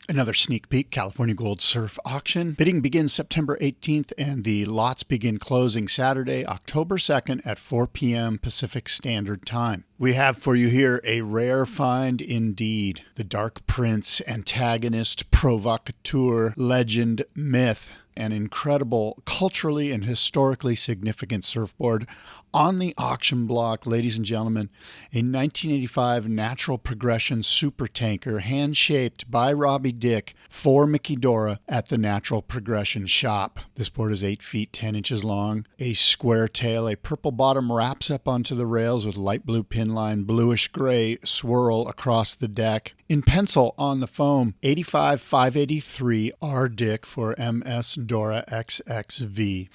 Another sneak peek, California Gold Surf Auction. Bidding begins September 18th and the lots begin closing Saturday, October 2nd at 4 p.m. Pacific Standard Time. We have for you here a rare find indeed. The Dark Prince, antagonist, provocateur, legend, myth. An incredible, culturally and historically significant surfboard on the auction block, ladies and gentlemen. A 1985 natural progression supertanker, hand-shaped by Robbie Dick for Miki Dora at the Natural Progression shop. This board is 8 feet 10 inches long, a square tail, a purple bottom wraps up onto the rails with light blue pinline, bluish gray swirl across the deck. In pencil on the foam, 85-583 R Dick for MS Dora XXV.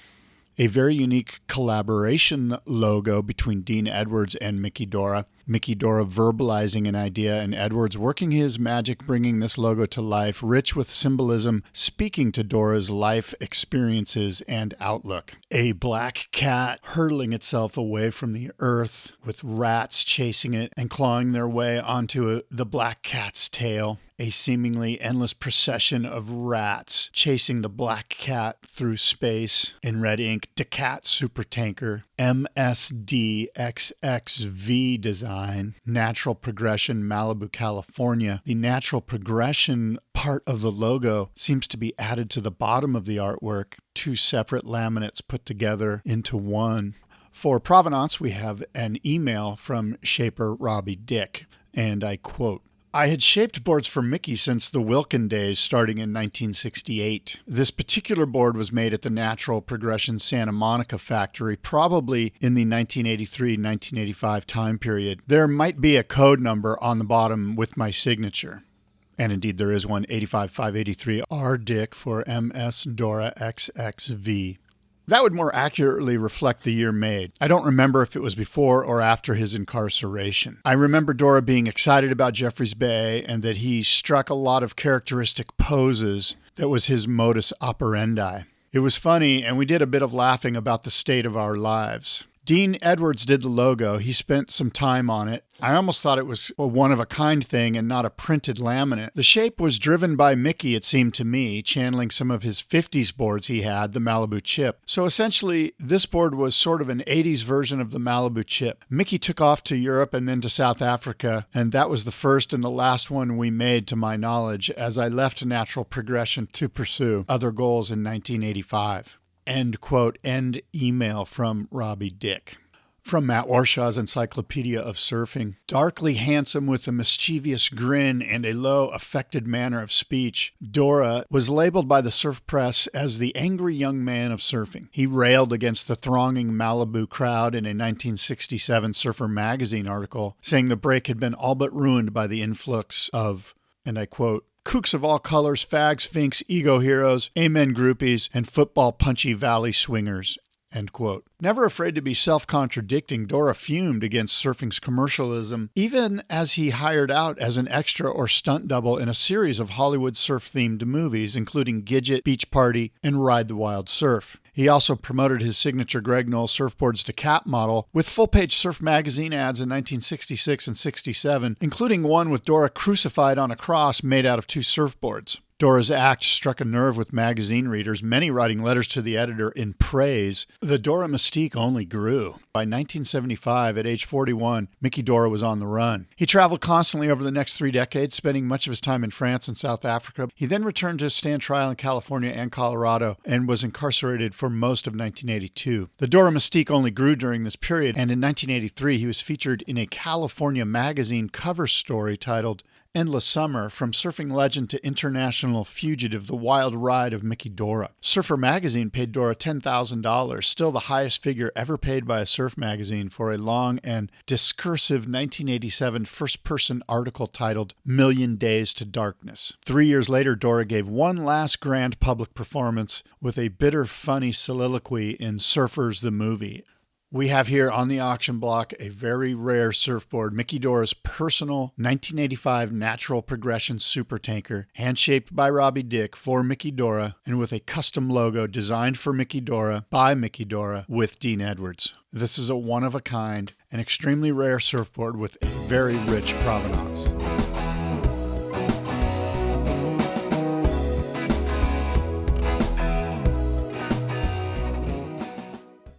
A very unique collaboration logo between Dean Edwards and Miki Dora. Miki Dora verbalizing an idea and Edwards working his magic, bringing this logo to life, rich with symbolism, speaking to Dora's life experiences and outlook. A black cat hurtling itself away from the earth with rats chasing it and clawing their way onto the black cat's tail. A seemingly endless procession of rats chasing the black cat through space. In red ink, Decat Supertanker, MSD XXV design, Natural Progression, Malibu, California. The Natural Progression part of the logo seems to be added to the bottom of the artwork, 2 separate laminates put together into one. For provenance, we have an email from shaper Robbie Dick, and I quote, "I had shaped boards for Miki since the Wilkin days starting in 1968. This particular board was made at the Natural Progression Santa Monica factory, probably in the 1983-1985 time period. There might be a code number on the bottom with my signature." And indeed there is one, 85-583 R Dick for MS Dora XXV. That would more accurately reflect the year made. I don't remember if it was before or after his incarceration. I remember Dora being excited about Jeffreys Bay and that he struck a lot of characteristic poses that was his modus operandi. It was funny, and we did a bit of laughing about the state of our lives. Dean Edwards did the logo. He spent some time on it. I almost thought it was a one-of-a-kind thing and not a printed laminate. The shape was driven by Miki, it seemed to me, channeling some of his 50s boards he had, the Malibu Chip. So essentially, this board was sort of an 80s version of the Malibu Chip. Miki took off to Europe and then to South Africa, and that was the first and the last one we made, to my knowledge, as I left Natural Progression to pursue other goals in 1985. End quote, end email from Robbie Dick. From Matt Warshaw's Encyclopedia of Surfing. Darkly handsome with a mischievous grin and a low, affected manner of speech, Dora was labeled by the surf press as the angry young man of surfing. He railed against the thronging Malibu crowd in a 1967 Surfer magazine article, saying the break had been all but ruined by the influx of, and I quote, "kooks of all colors, fags, finks, ego heroes, amen groupies, and football punchy valley swingers." End quote. Never afraid to be self-contradicting, Dora fumed against surfing's commercialism, even as he hired out as an extra or stunt double in a series of Hollywood surf-themed movies, including Gidget, Beach Party, and Ride the Wild Surf. He also promoted his signature Greg Knoll Surfboards to Cap model with full-page surf magazine ads in 1966 and 67, including one with Dora crucified on a cross made out of 2 surfboards. Dora's act struck a nerve with magazine readers, many writing letters to the editor in praise. The Dora mystique only grew. By 1975, at age 41, Miki Dora was on the run. He traveled constantly over the next 3 decades, spending much of his time in France and South Africa. He then returned to stand trial in California and Colorado and was incarcerated for most of 1982. The Dora mystique only grew during this period, and in 1983, he was featured in a California magazine cover story titled Endless Summer, From Surfing Legend to International Fugitive, The Wild Ride of Miki Dora. Surfer magazine paid Dora $10,000, still the highest figure ever paid by a surf magazine for a long and discursive 1987 first-person article titled Million Days to Darkness. 3 years later, Dora gave one last grand public performance with a bitter, funny soliloquy in Surfers the Movie. We have here on the auction block a very rare surfboard, Miki Dora's personal 1985 Natural Progression Supertanker, hand-shaped by Robbie Dick for Miki Dora, and with a custom logo designed for Miki Dora by Miki Dora with Dean Edwards. This is a one-of-a-kind, an extremely rare surfboard with a very rich provenance.